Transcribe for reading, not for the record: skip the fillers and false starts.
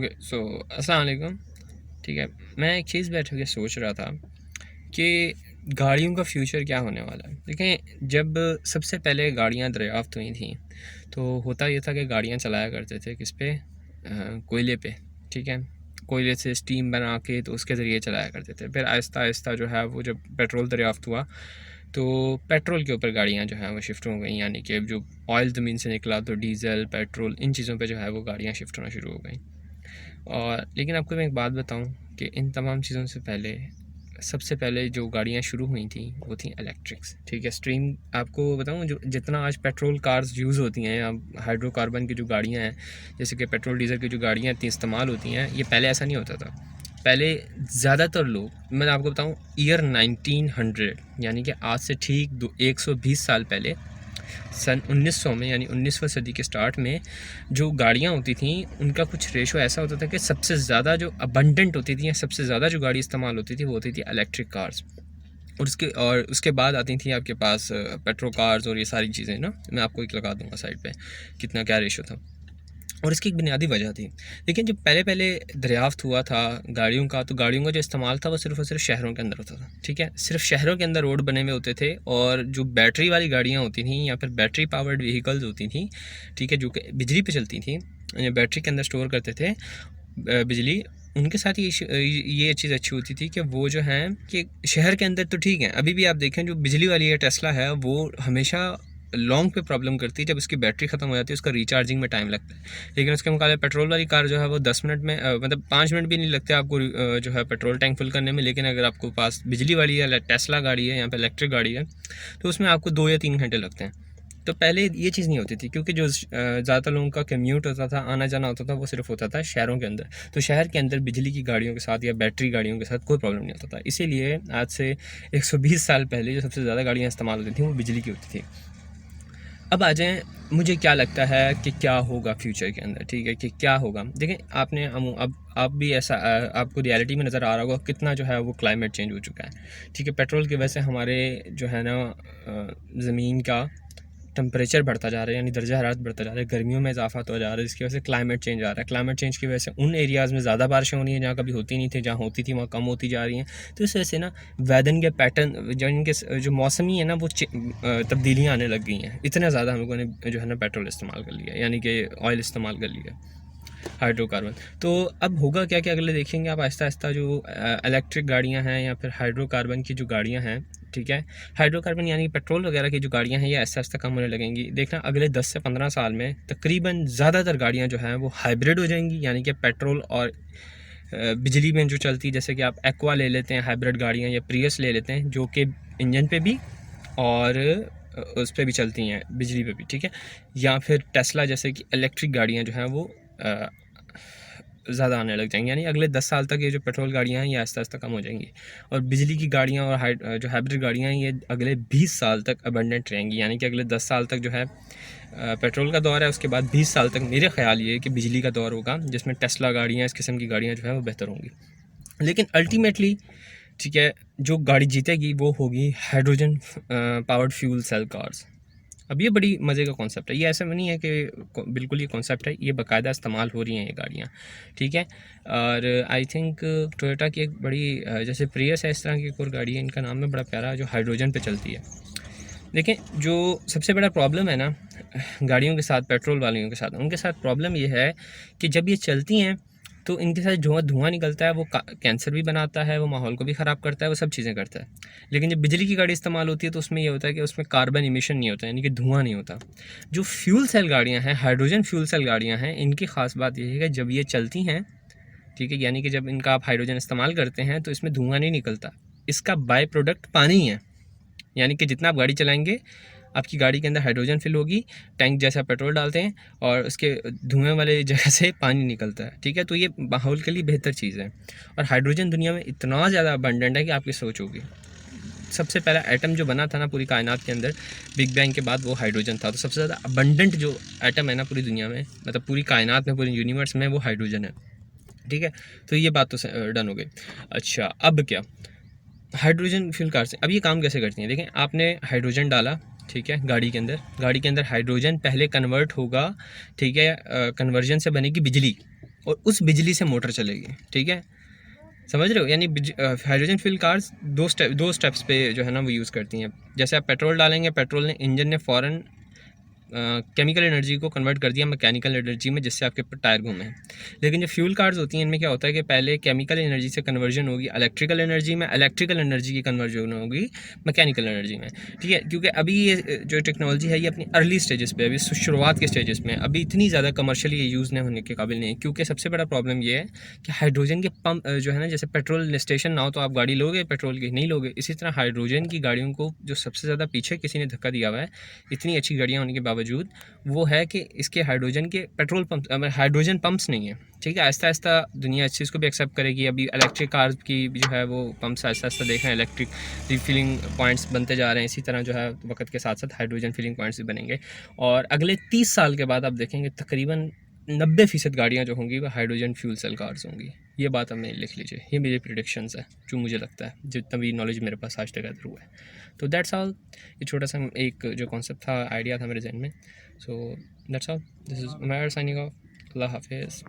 Okay so अस्सलाम वालेकुम। ठीक है, मैं एक चीज़ बैठ के सोच रहा था कि गाड़ियों का फ्यूचर क्या होने वाला है। देखें, जब सबसे पहले गाड़ियां दरियाफ्त हुई थी तो होता ये था कि गाड़ियां चलाया करते थे किस पे, कोयले पे। ठीक है, कोयले से स्टीम बना के तो उसके ज़रिए चलाया करते थे। फिर आहिस्ता आहिस्ता जो है वो जब पेट्रोल दरियाफ्त हुआ तो पेट्रोल के ऊपर गाड़ियां जो हैं वो शिफ्ट हो गई, यानी कि जो ऑयल ज़मीन से निकला तो डीज़ल पेट्रोल इन चीज़ों पे जो है वो गाड़ियां शिफ्ट होना शुरू हो गई। और लेकिन आपको मैं एक बात बताऊं कि इन तमाम चीज़ों से पहले सबसे पहले जो गाड़ियाँ शुरू हुई थी वो थी इलेक्ट्रिक्स। ठीक है, स्ट्रीम आपको बताऊं, जो जितना आज पेट्रोल कार्स यूज़ होती हैं या हाइड्रोकार्बन की जो गाड़ियाँ हैं, जैसे कि पेट्रोल डीजल की जो गाड़ियाँ इतनी इस्तेमाल होती हैं, ये पहले ऐसा नहीं होता था। पहले ज़्यादातर लोग, मैं आपको बताऊं, ईयर 1900 यानी कि आज से ठीक 120 साल पहले, सन 1900 में, यानी 19वीं सदी के स्टार्ट में जो गाड़ियाँ होती थी उनका कुछ रेशो ऐसा होता था कि सबसे ज़्यादा जो अबंडेंट होती थी या सबसे ज़्यादा जो गाड़ी इस्तेमाल होती थी वो होती थी इलेक्ट्रिक कार्स। और उसके बाद आती थी आपके पास पेट्रोल कार्स और ये सारी चीज़ें ना। मैं आपको एक लगा दूंगा साइड पे कितना क्या रेशो था। और इसकी एक बुनियादी वजह थी। लेकिन जब पहले पहले दरियाफ्त हुआ था गाड़ियों का, तो गाड़ियों का जो इस्तेमाल था वो सिर्फ और सिर्फ शहरों के अंदर होता था। ठीक है, सिर्फ शहरों के अंदर रोड बने हुए होते थे, और जो बैटरी वाली गाड़ियाँ होती थी या फिर बैटरी पावर्ड व्हीकल्स होती थी, ठीक है, जो कि बिजली पे चलती थी, बैटरी के अंदर स्टोर करते थे बिजली, उनके साथ ये चीज़ अच्छी होती थी कि वो जो हैं कि शहर के अंदर तो ठीक है, अभी भी आप देखें जो बिजली वाली है टेस्ला है, वो हमेशा लॉन्ग पे प्रॉब्लम करती है। जब उसकी बैटरी ख़त्म हो जाती है उसका रिचार्जिंग में टाइम लगता है। लेकिन उसके मुकाबले पेट्रोल वाली कार जो है वो 10 मिनट में, मतलब 5 मिनट भी नहीं लगते आपको जो है पेट्रोल टैंक फुल करने में। लेकिन अगर आपको पास बिजली वाली या टेस्ला गाड़ी है, यहाँ पे इलेक्ट्रिक गाड़ी है, तो उसमें आपको 2 या 3 घंटे लगते हैं। तो पहले ये चीज़ नहीं होती थी, क्योंकि जो ज़्यादातर लोगों का कम्यूट होता था, आना जाना होता था, वो सिर्फ होता था शहरों के अंदर। तो शहर के अंदर बिजली की गाड़ियों के साथ या बैटरी गाड़ियों के साथ कोई प्रॉब्लम नहीं होता था। इसीलिए आज से 120 साल पहले जो सबसे ज़्यादा गाड़ियाँ इस्तेमाल होती थी वो बिजली की होती थी। अब आ जाएँ, मुझे क्या लगता है कि क्या होगा फ्यूचर के अंदर। ठीक है, कि क्या होगा। देखें, आपने अब आप भी ऐसा आपको रियलिटी में नज़र आ रहा होगा कितना जो है वो क्लाइमेट चेंज हो चुका है। ठीक है, पेट्रोल की वजह से हमारे जो है ना ज़मीन का टेम्परेचर बढ़ता जा रहा है, यानी दर्जा हरारत बढ़ता जा रहा है, गर्मियों में इजाफा होता जा रहा है, जिसकी वजह से क्लाइमेट चेंज आ रहा है। क्लाइमेट चेंज की वजह से उन एरियाज़ में ज़्यादा बारिशें हो रही हैं जहाँ कभी होती नहीं थी, जहाँ होती थी वहाँ कम होती जा रही हैं। तो इस वजह से ना वेदर के पैटर्न, जो इनके जो मौसमी है ना, वो तब्दीलियाँ आने लग गई हैं। इतना ज़्यादा हम लोगों ने जो है ना पेट्रोल इस्तेमाल कर लिया, यानी कि ऑयल इस्तेमाल कर लिया, हाइड्रोकार्बन। तो अब होगा क्या कि अगले देखेंगे आप आहिस्ता आहिस्ता जो इलेक्ट्रिक गाड़ियाँ हैं या फिर हाइड्रोकार्बन की जो गाड़ियाँ हैं, ठीक है, हाइड्रोकार्बन यानी पेट्रोल वगैरह की जो गाड़ियाँ हैं ये आहिस्ता आहिस्ता कम होने लगेंगी। देखना अगले 10 से 15 साल में तकरीबन ज़्यादातर गाड़ियाँ जो हैं वो हाइब्रिड हो जाएंगी, यानी कि पेट्रोल और बिजली में जो चलती, जैसे कि आप एक्वा ले लेते हैं हाइब्रिड गाड़ियाँ, या प्रियस ले लेते हैं जो कि इंजन पे भी और उस पर भी चलती हैं, बिजली पे भी। ठीक है, या फिर टेस्ला जैसे कि इलेक्ट्रिक गाड़ियाँ जो हैं वो ज़्यादा आने लग जाएंगी। यानी अगले 10 साल तक ये जो पेट्रोल गाड़ियाँ हैं ये आहिस्ता आहिस्ता कम हो जाएंगी, और बिजली की गाड़ियाँ और जो हाइब्रिड गाड़ियाँ हैं ये अगले 20 साल तक अबंडेंट रहेंगी। यानी कि अगले 10 साल तक जो है पेट्रोल का दौर है, उसके बाद 20 साल तक मेरे ख्याल ये है कि बिजली का दौर होगा, जिसमें टेस्ला गाड़ियाँ, इस किस्म की गाड़ियाँ जो है वो बेहतर होंगी। लेकिन अल्टीमेटली, ठीक है, जो गाड़ी जीतेगी वो होगी hydrogen powered fuel cell cars. अब ये बड़ी मज़े का कॉन्सेप्ट है। ये ऐसा नहीं है कि बिल्कुल ये कॉन्सेप्ट है, ये बाकायदा इस्तेमाल हो रही हैं ये गाड़ियाँ। ठीक है, और आई थिंक टोयोटा की एक बड़ी जैसे प्रियस है, इस तरह की एक और गाड़ी है, इनका नाम है बड़ा प्यारा, जो हाइड्रोजन पे चलती है। देखें, जो सबसे बड़ा प्रॉब्लम है ना गाड़ियों के साथ, पेट्रोल वालियों के साथ, उनके साथ प्रॉब्लम ये है कि जब ये चलती हैं तो इनके साथ धुआं धुआं निकलता है, वो कैंसर भी बनाता है, वो माहौल को भी ख़राब करता है, वो सब चीज़ें करता है। लेकिन जब बिजली की गाड़ी इस्तेमाल होती है तो उसमें ये होता है कि उसमें कार्बन इमिशन नहीं होता, यानी कि धुआं नहीं होता। जो फ्यूल सेल गाड़ियाँ हैं, हाइड्रोजन फ्यूल सेल गाड़ियाँ हैं, इनकी ख़ास बात यह है कि जब ये चलती हैं, ठीक है, यानी कि जब इनका आप हाइड्रोजन इस्तेमाल करते हैं तो इसमें धुआं नहीं निकलता, इसका बाय प्रोडक्ट पानी है। यानी कि जितना आप गाड़ी चलाएंगे आपकी गाड़ी के अंदर हाइड्रोजन फिल होगी, टैंक जैसा पेट्रोल डालते हैं और उसके धुएं वाले जगह से पानी निकलता है। ठीक है, तो ये माहौल के लिए बेहतर चीज़ है। और हाइड्रोजन दुनिया में इतना ज़्यादा अबंडेंट है कि आपकी सोच होगी, सबसे पहला एटम जो बना था ना पूरी कायनात के अंदर, बिग बैंग के बाद, वो हाइड्रोजन था। तो सबसे ज़्यादा अबंडेंट जो एटम है ना पूरी दुनिया में, मतलब पूरी कायनात में, पूरे यूनिवर्स में, वो हाइड्रोजन है। ठीक है, तो ये बात तो डन हो गई। अच्छा, अब क्या, हाइड्रोजन फ्यूल कार से अब ये काम कैसे करती हैं। देखें, आपने हाइड्रोजन डाला, ठीक है, गाड़ी के अंदर हाइड्रोजन पहले कन्वर्ट होगा, ठीक है, कन्वर्जन से बनेगी बिजली, और उस बिजली से मोटर चलेगी, ठीक है, समझ रहे हो? यानी हाइड्रोजन फ्यूल कार्स दो स्टेप्स पे जो है ना वो यूज़ करती हैं। जैसे आप पेट्रोल डालेंगे, पेट्रोल ने इंजन ने फ़ौरन केमिकल एनर्जी को कन्वर्ट कर दिया मैकेनिकल एनर्जी में, जिससे आपके टायर घूमे। लेकिन जो फ्यूल कार्स होती हैं इनमें क्या होता है कि पहले केमिकल एनर्जी से कन्वर्जन होगी इलेक्ट्रिकल एनर्जी में, इलेक्ट्रिकल एनर्जी की कन्वर्जन होगी मैकेनिकल एनर्जी में, ठीक है। क्योंकि अभी ये जो टेक्नोलॉजी है ये अपनी अर्ली स्टेजेस पे, अभी शुरुआत के स्टेजेस में, अभी इतनी ज़्यादा कमर्शियली ये यूज़ नहीं होने के काबिल नहीं है। क्योंकि सबसे बड़ा प्रॉब्लम ये है कि हाइड्रोजन के पंप जो है ना, जैसे पेट्रोल स्टेशन ना हो तो आप गाड़ी लोगे, पेट्रोल की नहीं लोगे, इसी तरह हाइड्रोजन की गाड़ियों को जो सबसे ज़्यादा पीछे किसी ने धक्का दिया हुआ है इतनी अच्छी गाड़ियाँ होने के बावजूद, वो है कि इसके हाइड्रोजन के पेट्रोल पंप, हाइड्रोजन पंप्स नहीं है, ठीक है। आहिस्ता आहिस्ता दुनिया इस चीज़ को भी एक्सेप्ट करेगी। अभी इलेक्ट्रिक कार्स की जो है वो पंप्स आहिस्ता आहिस्ता देख रहे हैं, इलेक्ट्रिक रिफिलिंग पॉइंट्स बनते जा रहे हैं। इसी तरह जो है वक्त के साथ साथ हाइड्रोजन फिलिंग पॉइंट्स भी बनेंगे, और अगले 30 साल के बाद आप देखेंगे तकरीबन 90% गाड़ियाँ जो होंगी वो हाइड्रोजन फ्यूल सेल कार्स होंगी। ये बात हमें लिख लीजिए, ये मेरी प्रिडिक्शंस है जो मुझे लगता है, जितना भी नॉलेज मेरे पास आज तक गैदर हुआ है। तो दैट्स ऑल, ये छोटा सा एक जो कॉन्सेप्ट था, आइडिया था मेरे जहन में। So that's all, this is Umair signing off. अल्लाह हाफिज़।